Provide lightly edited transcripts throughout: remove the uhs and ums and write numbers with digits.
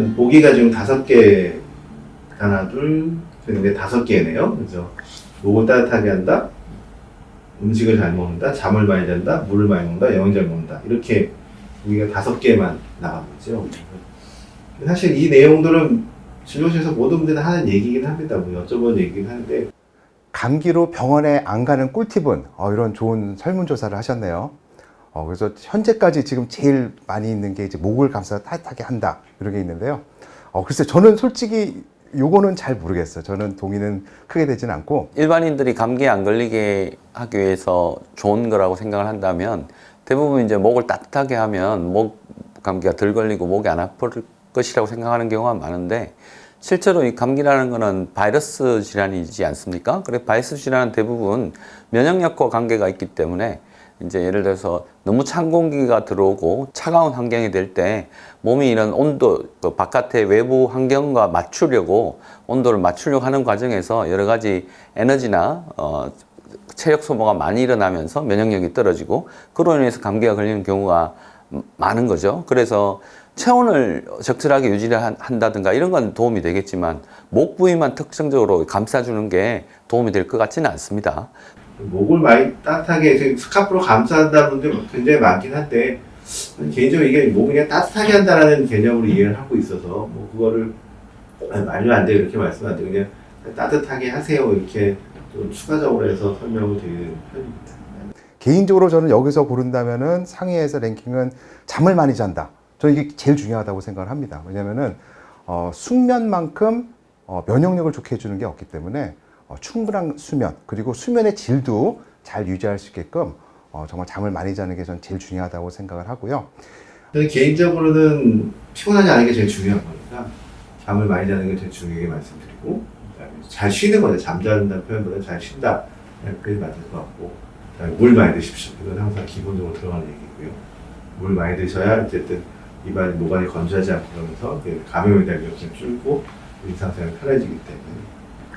일단 모기가 지금 5개, 하나, 둘, 근데 5개네요. 그래서 목을 따뜻하게 한다, 음식을 잘 먹는다, 잠을 많이 잔다, 물을 많이 먹는다, 영양을 잘 먹는다. 이렇게 우리가 5개만 나가고 있죠. 사실 이 내용들은 진료실에서 모든 분들이 하는 얘기긴 합니다. 뭐 여쭤본 얘기긴 하는데. 감기로 병원에 안 가는 꿀팁은 이런 좋은 설문조사를 하셨네요. 그래서 현재까지 지금 제일 많이 있는 게 이제 목을 감싸서 따뜻하게 한다. 이런 게 있는데요. 글쎄 저는 솔직히 요거는 잘 모르겠어요. 저는 동의는 크게 되진 않고. 일반인들이 감기에 안 걸리게 하기 위해서 좋은 거라고 생각을 한다면 대부분 이제 목을 따뜻하게 하면 목 감기가 덜 걸리고 목이 안 아플 것이라고 생각하는 경우가 많은데 실제로 이 감기라는 거는 바이러스 질환이지 않습니까? 그래서 바이러스 질환은 대부분 면역력과 관계가 있기 때문에 이제 예를 들어서 너무 찬 공기가 들어오고 차가운 환경이 될 때 몸이 이런 온도, 그 바깥의 외부 환경과 맞추려고 온도를 맞추려고 하는 과정에서 여러 가지 에너지나 체력 소모가 많이 일어나면서 면역력이 떨어지고 그로 인해서 감기가 걸리는 경우가 많은 거죠. 그래서 체온을 적절하게 유지를 한다든가 이런 건 도움이 되겠지만 목 부위만 특징적으로 감싸주는 게 도움이 될 것 같지는 않습니다. 목을 많이 따뜻하게 스카프로 감싼다는 분들 굉장히 많긴 한데 개인적으로 이게 목을 그냥 따뜻하게 한다는 개념으로 이해를 하고 있어서 뭐 그거를 말도 안 돼 이렇게 말씀 안 돼 그냥 따뜻하게 하세요 이렇게 좀 추가적으로 해서 설명을 드리는 편입니다. 개인적으로 저는 여기서 고른다면은 상위에서 랭킹은 잠을 많이 잔다. 저는 이게 제일 중요하다고 생각을 합니다. 왜냐면은 숙면만큼 면역력을 좋게 해주는 게 없기 때문에 충분한 수면 그리고 수면의 질도 잘 유지할 수 있게끔 정말 잠을 많이 자는 게 전 제일 중요하다고 생각을 하고요. 저는 개인적으로는 피곤하지 않은 게 제일 중요한 거니까 잠을 많이 자는 게 제일 중요하게 말씀드리고 그다음에 잘 쉬는 거죠. 잠자는다는 표현보다 잘 쉰다 그게 맞을 것 같고 그다음에 물 많이 드십시오. 이건 항상 기본적으로 들어가는 얘기고요. 물 많이 드셔야 어쨌든 입안 모관이 건조하지 않고 그러면서 감염에 대한 위험성이 줄고 일상생활이 편해지기 때문에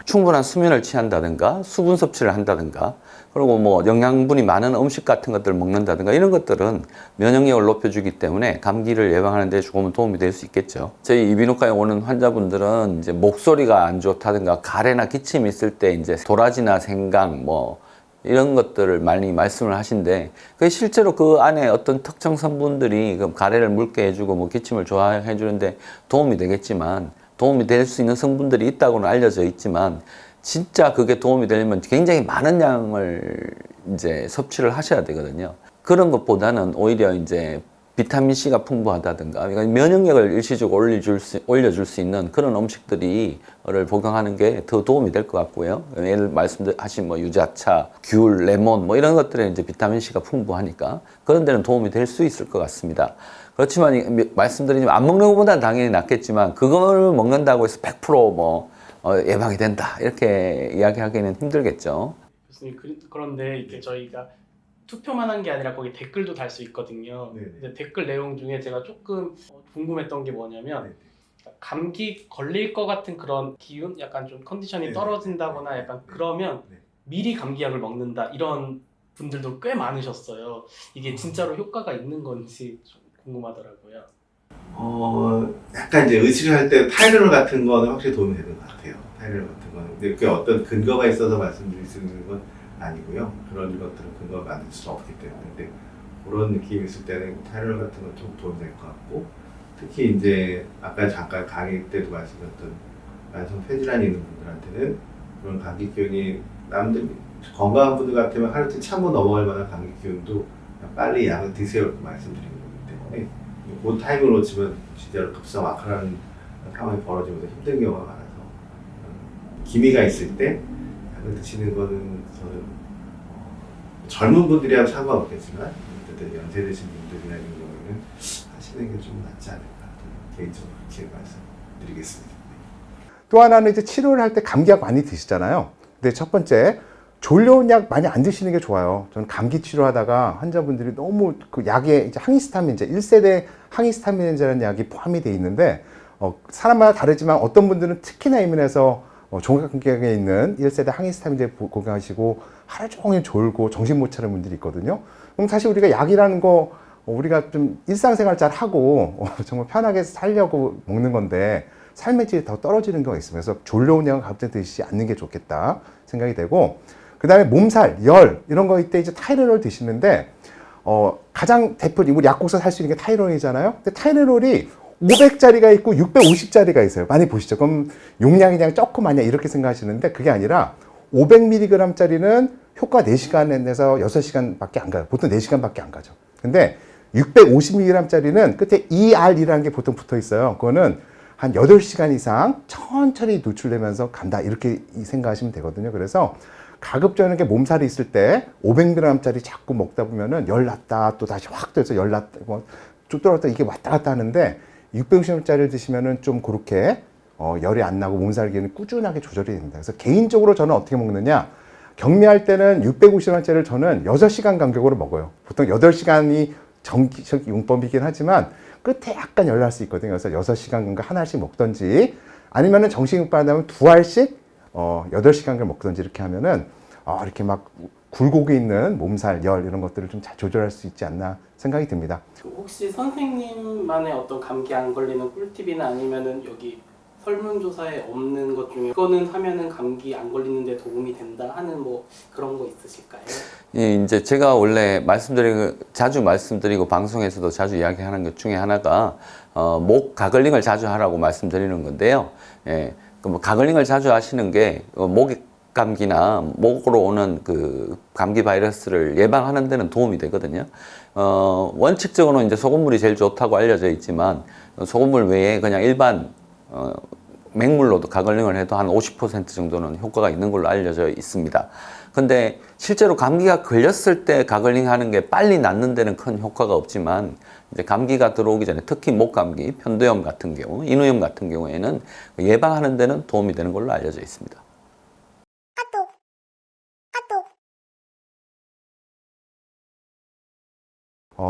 충분한 수면을 취한다든가 수분 섭취를 한다든가 그리고 뭐 영양분이 많은 음식 같은 것들을 먹는다든가 이런 것들은 면역력을 높여주기 때문에 감기를 예방하는 데 조금은 도움이 될 수 있겠죠. 저희 이비인후과에 오는 환자분들은 이제 목소리가 안 좋다든가 가래나 기침이 있을 때 이제 도라지나 생강 뭐 이런 것들을 많이 말씀을 하신데 그 실제로 그 안에 어떤 특정 성분들이 가래를 묽게 해주고 뭐 기침을 좋아해 주는데 도움이 되겠지만 도움이 될 수 있는 성분들이 있다고는 알려져 있지만 진짜 그게 도움이 되려면 굉장히 많은 양을 이제 섭취를 하셔야 되거든요. 그런 것보다는 오히려 이제 비타민C가 풍부하다든가 그러니까 면역력을 일시적으로 올려줄 수 있는 그런 음식들을 복용하는 게 더 도움이 될 것 같고요. 예를 말씀하신 뭐 유자차, 귤, 레몬 뭐 이런 것들에 이제 비타민C가 풍부하니까 그런 데는 도움이 될 수 있을 것 같습니다. 그렇지만 말씀드리지만 안 먹는 것보다는 당연히 낫겠지만 그걸 먹는다고 해서 100% 예방이 된다 이렇게 이야기하기는 힘들겠죠. 교수님 그런데 이렇게 저희가 투표만 한 게 아니라 거기 댓글도 달 수 있거든요. 네네. 근데 댓글 내용 중에 제가 조금 궁금했던 게 뭐냐면 감기 걸릴 것 같은 그런 기운, 약간 좀 컨디션이 네네. 떨어진다거나 약간 그러면 네. 미리 감기약을 먹는다 이런 분들도 꽤 많으셨어요. 이게 진짜로 효과가 있는 건지 좀 궁금하더라고요. 약간 이제 의식을 할 때 타이레놀 같은 거는 확실히 도움이 되는 것 같아요. 타이레놀 같은 거는. 근데 그게 어떤 근거가 있어서 말씀드릴 수 있는 건 아니고요. 그런 것들은 근거가 만들 수 없기 때문에. 근데 그런 느낌이 있을 때는 타이레놀 같은 건 좀 도움이 될 것 같고 특히 이제 아까 잠깐 강의 때도 말씀드렸던 만성 폐질환이 있는 분들한테는 그런 감기 기운이 남들 건강한 분들 같으면 하루 이틀 참고 넘어갈 만한 감기 기운도 빨리 약을 드세요 이렇게 말씀드리는 거기 때문에 그 타임을 놓치면 진짜로 급성 악화라는 상황이 벌어지면서 힘든 경우가 많아서 기미가 있을 때 약을 드시는 거는 저는 젊은 분들이랑 상관없겠지만 어쨌든 연세 드신 분들이나 이런 경우에는 하시는 게 좀 낫지 않을까 개인적으로 그렇게 말씀드리겠습니다. 또 하나는 이제 치료를 할 때 감기약 많이 드시잖아요. 근데 첫 번째 졸려온 약 많이 안 드시는 게 좋아요. 저는 감기 치료하다가 환자분들이 너무 그 약에 이제 항히스타민제 1세대 항히스타민제라는 약이 포함이 돼 있는데 사람마다 다르지만 어떤 분들은 특히나 예민해서 종각감기약에 있는 1세대 항히스타민제 복용하시고 하루 종일 졸고 정신 못 차리는 분들이 있거든요. 그럼 사실 우리가 약이라는 거 우리가 좀 일상생활 잘 하고 정말 편하게 살려고 먹는 건데 삶의 질이 더 떨어지는 경우가 있습니다. 그래서 졸려온 약은 갑자기 드시지 않는 게 좋겠다 생각이 되고, 그 다음에 몸살, 열 이런 거 이때 이제 타이레놀 드시는데 가장 대표적인 우리 약국에서 살 수 있는 게 타이레놀이잖아요. 근데 타이레놀이 500짜리가 있고 650짜리가 있어요. 많이 보시죠. 그럼 용량이 그냥 조그마냐 이렇게 생각하시는데 그게 아니라 500mg짜리는 효과 4시간에서 6시간밖에 안 가요. 보통 4시간밖에 안 가죠. 근데 650mg짜리는 끝에 ER이라는 게 보통 붙어 있어요. 그거는 한 8시간 이상 천천히 노출되면서 간다 이렇게 생각하시면 되거든요. 그래서 가급적이게 몸살이 있을 때 500mg짜리 자꾸 먹다 보면은 열 났다 또 다시 확 돼서 열 났다 쭉 떨어졌다 이게 왔다 갔다 하는데 650mg짜리를 드시면은 좀 그렇게 열이 안 나고 몸살 기운이 꾸준하게 조절이 됩니다. 그래서 개인적으로 저는 어떻게 먹느냐, 경미할 때는 650mg짜리를 저는 6시간 간격으로 먹어요. 보통 8시간이 정기적 용법이긴 하지만 끝에 약간 열 날 수 있거든요. 그래서 6시간 간격 하나씩 먹던지 아니면은 정신육바한다면 2알씩 8시간 을 먹던지 이렇게 하면은 이렇게 막 굴곡이 있는 몸살, 열 이런 것들을 좀 잘 조절할 수 있지 않나 생각이 듭니다. 혹시 선생님만의 어떤 감기 안 걸리는 꿀팁이나 아니면은 여기 설문조사에 없는 것 중에 이거는 하면은 감기 안 걸리는데 도움이 된다 하는 뭐 그런 거 있으실까요? 예, 이제 제가 원래 자주 말씀드리고 방송에서도 자주 이야기하는 것 중에 하나가 목 가글링을 자주 하라고 말씀드리는 건데요. 예, 뭐 가글링을 자주 하시는 게 감기나 목으로 오는 그 감기 바이러스를 예방하는 데는 도움이 되거든요. 원칙적으로는 이제 소금물이 제일 좋다고 알려져 있지만 소금물 외에 그냥 일반 맹물로도 가글링을 해도 한 50% 정도는 효과가 있는 걸로 알려져 있습니다. 근데 실제로 감기가 걸렸을 때 가글링 하는 게 빨리 낫는 데는 큰 효과가 없지만 이제 감기가 들어오기 전에 특히 목감기, 편도염 같은 경우, 인후염 같은 경우에는 예방하는 데는 도움이 되는 걸로 알려져 있습니다.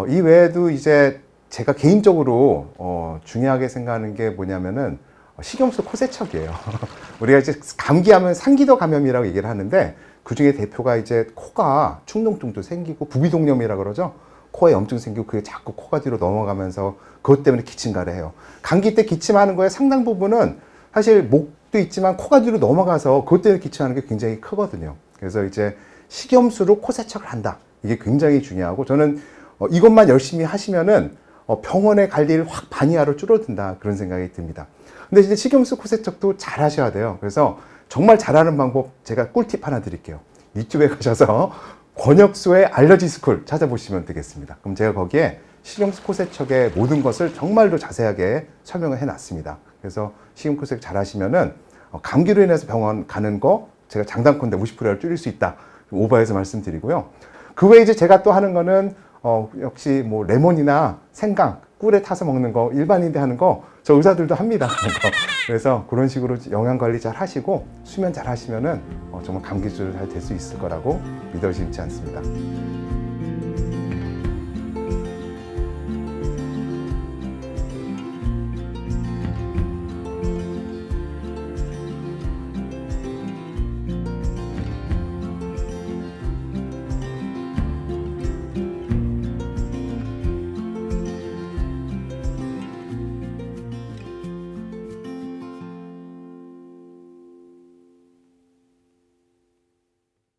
이 외에도 이제 제가 개인적으로 중요하게 생각하는 게 뭐냐면은 식염수 코세척이에요. 우리가 이제 감기하면 상기도 감염이라고 얘기를 하는데 그 중에 대표가 이제 코가 충농증도 생기고 부비동염이라 그러죠. 코에 염증 생기고 그게 자꾸 코가 뒤로 넘어가면서 그것 때문에 기침가래 해요. 감기 때 기침하는 거에 상당 부분은 사실 목도 있지만 코가 뒤로 넘어가서 그것 때문에 기침하는 게 굉장히 크거든요. 그래서 이제 식염수로 코세척을 한다. 이게 굉장히 중요하고 저는 이것만 열심히 하시면은 병원에 갈 일 확 반 이하로 줄어든다 그런 생각이 듭니다. 근데 이제 식염수 코세척도 잘 하셔야 돼요. 그래서 정말 잘하는 방법 제가 꿀팁 하나 드릴게요. 유튜브에 가셔서 권혁수의 알러지 스쿨 찾아보시면 되겠습니다. 그럼 제가 거기에 식염수 코세척의 모든 것을 정말로 자세하게 설명을 해놨습니다. 그래서 식염수 코세척 잘 하시면은 감기로 인해서 병원 가는 거 제가 장담컨대 50%를 줄일 수 있다. 오버해서 말씀드리고요. 그 외에 이제 제가 또 하는 거는 역시 뭐 레몬이나 생강, 꿀에 타서 먹는 거 일반인들 하는 거 저 의사들도 합니다. 그래서 그런 식으로 영양 관리 잘 하시고 수면 잘 하시면은 정말 감기 조절 잘 될 수 있을 거라고 믿어지지 않습니다.